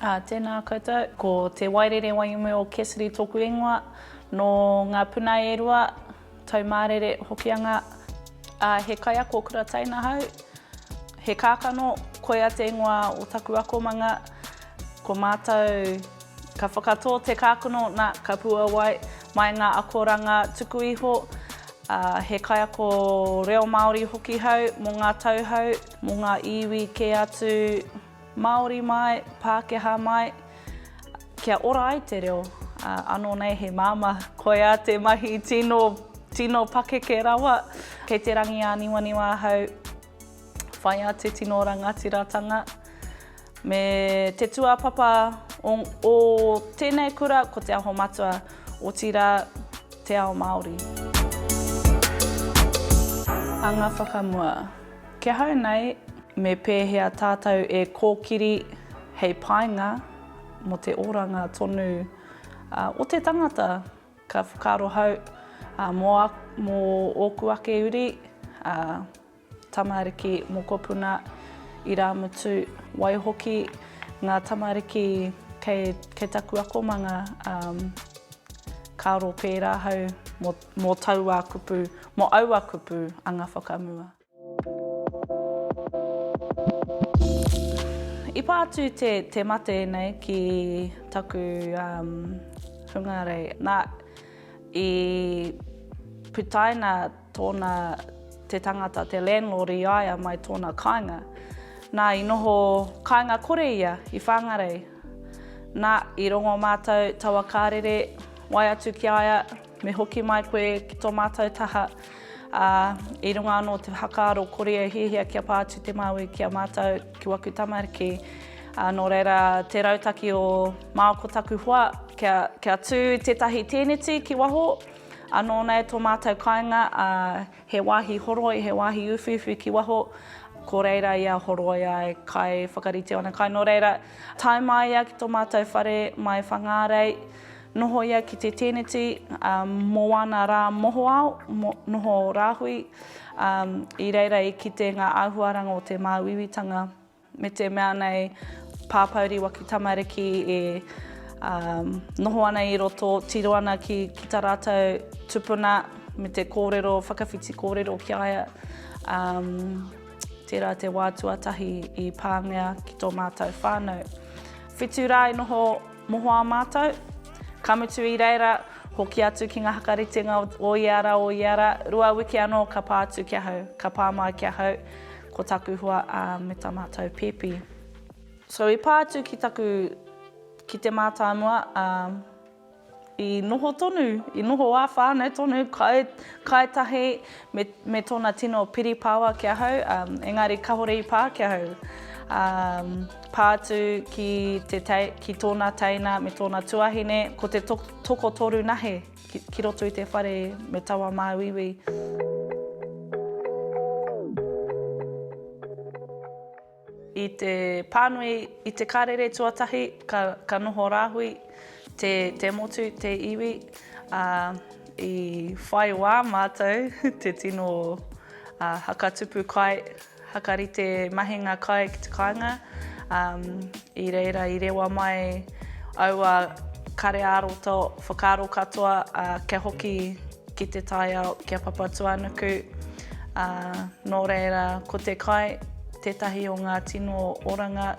Tēnā koutou, ko te Wairere WAIOMIO-CASSIDY tōku ingoa, no ngā puna e rua, taumārere hokianga, he kaiako kura taina hau, he kākano, koia te ingoa o taku akomanga, ko mātou ka whakatō te kākano nā ka pua wai mai ngā akoranga tuku iho, he kaiako reo Māori hoki hau, mō ngā tauhau, mō ngā iwi ke atu Māori mai, Pākehā mai, kia ora ai te reo, anō nei he māma, koia te mahi tino pakeke rawa, kei te rangi a niwaniwa hau, whai a te tino rangatiratanga. Me te tuapapa o tēnei kura, ko te aho matua o tira te ao Māori. Anga Whakamua. Kia hau nei, me pēhea tātou e kōkiri hei painga mo te oranga tonu o te tangata ka whakaro hau mō ōku ake uri, tamariki mō kopuna i rā mutu waihoki ngā tamariki kei taku akomanga karo pērā hau mō taua kupu, mō aua kupu Anga Whakamua. I pātu te mate nei ki taku hungarei. Nā i putaina tōna te tangata, te landlord i aia mai tōna kāinga. Nā i noho kāinga kore ia i whāngarei. Nā i rongo mātou taua kārere, wai atu ki aia, me hoki mai koe ki tō mātou taha. I runga anō te hakaaro korea hihia kia pātu te maui kia mātou ki waku tamariki. Nō reira te rautaki o Māoko taku hoa, kia tū tētahi tēneti ki waho. Anō nei tō mātou kāinga, he wāhi horoi, he wāhi uwhiuwhi ki waho. Ko reira ia horoi ai kai whakarite ana kai. Nō reira tai mai ia ki tō mātou whare mai whangārei. Noho ia ki te tēneti, mō wana rā moho au, noho rāhui, i reira i ki te ngā āhuaranga o te māuiwitanga. Me te mea nei pāpauri waku tamariki e noho ana i roto, tiro ana ki tā rātou tupuna, me te kōrero, whakawhiti kōrero ki aia. Tērā te wā tuatahi i pāngia ki tō mātou whānau. Whitu rā i noho moho a mātou. Kamutu i reira, hoki atu ki ngā hakaritenga o iara, rua wiki anō ka pātu kia hau, ka pāmai kia hau, ko taku hua me tā mātou pepi. So i pātu ki te mātaimua, i noho tonu, i noho a whānau tonu, kai tahi me tōna tino piripāwa kia hau, engari kahore i pā kia hau. Pātu ki tōna teina me tōna tuahine, ko te toko toru nahe ki roto i te whare me tawa māuiwi. I te pānui, i te karere tuatahi, ka noho rāhui, te motu, te iwi, i whai wā mātou, te tino hakatupu kai, hakarite mahinga kai ki te kāinga. I reira, i rewa mai aua kare āroto, whakaro katoa, kia hoki ki te tai au, kia papatua nuku. Nō reira, ko te kai, tētahi o ngā tino oranga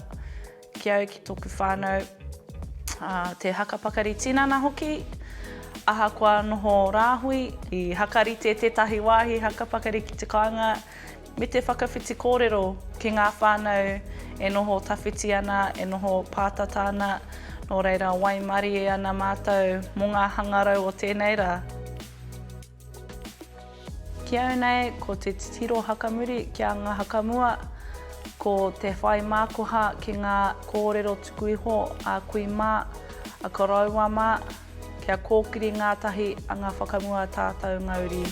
ki au ki tōku whānau. Te hakapakari tinana hoki, aha kua noho rāhui, i hakarite tētahi wāhi hakapakari ki te kāinga, me te whakawhiti kōrero ki ngā whānau, e noho tawhiti ana, e noho pātata ana, nō reira waimari e ana mātou mō ngā hangarau o tēnei rā. Ki au nei, ko te titiro hakamuri ki Anga Whakamua, ko te whai mākoha ki ngā kōrero tuku iho a kui mā, a karaua mā, kia kōkiri ngātahi Anga Whakamua tātou ngauri.